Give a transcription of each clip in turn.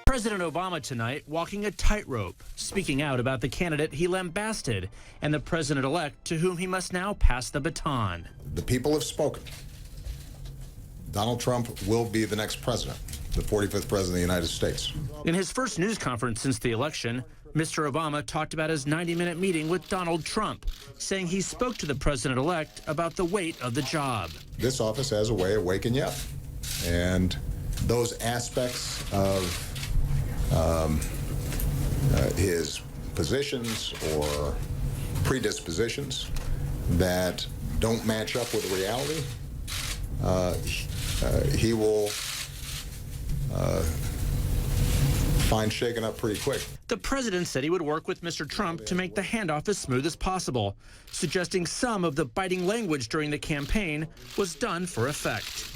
President Obama tonight walking a tightrope, speaking out about the candidate he lambasted and the president-elect to whom he must now pass the baton. The people have spoken. Donald Trump will be the next president, the 45th president of the United States. In his first news conference since the election, Mr. Obama talked about his 90-minute meeting with Donald Trump, saying he spoke to the president-elect about the weight of the job. This office has a way of waking you up, and those aspects of his positions or predispositions that don't match up with reality, he will find shaken up pretty quick. The president said he would work with Mr. Trump to make the handoff as smooth as possible, suggesting some of the biting language during the campaign was done for effect.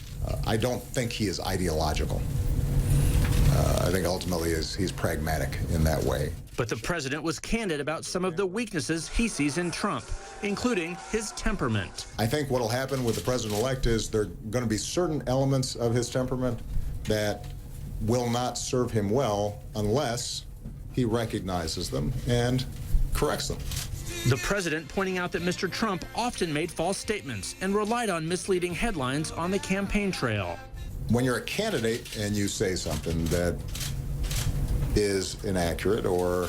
I don't think he is ideological. I think ultimately he's pragmatic in that way. But the president was candid about some of the weaknesses he sees in Trump, including his temperament. I think what will happen with the president-elect is there are going to be certain elements of his temperament that will not serve him well unless he recognizes them and corrects them. The president pointing out that Mr. Trump often made false statements and relied on misleading headlines on the campaign trail. When you're a candidate and you say something that is inaccurate or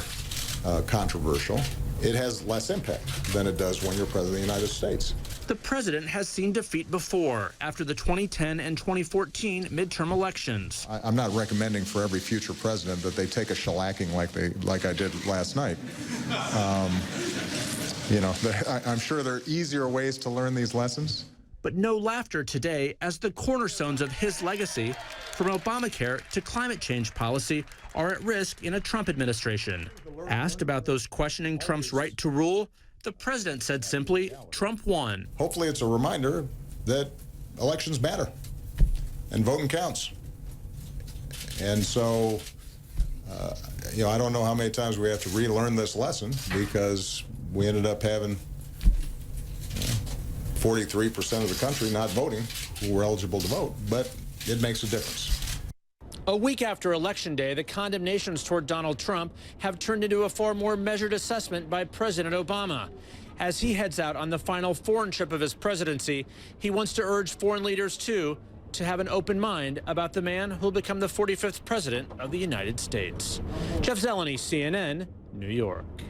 controversial, it has less impact than it does when you're president of the United States. The president has seen defeat before, after the 2010 and 2014 midterm elections. I'm not recommending for every future president that they take a shellacking like I did last night. You know, I'm sure there are easier ways to learn these lessons. But no laughter today, as the cornerstones of his legacy, from Obamacare to climate change policy, are at risk in a Trump administration. Asked about those questioning Trump's right to rule, the president said simply, Trump won. Hopefully it's a reminder that elections matter and voting counts. And so, you know, I don't know how many times we have to relearn this lesson, because we ended up having 43% of the country not voting who were eligible to vote, but it makes a difference. A week after Election Day, the condemnations toward Donald Trump have turned into a far more measured assessment by President Obama. As he heads out on the final foreign trip of his presidency, he wants to urge foreign leaders, too, to have an open mind about the man who will become the 45th president of the United States. Jeff Zeleny, CNN, New York.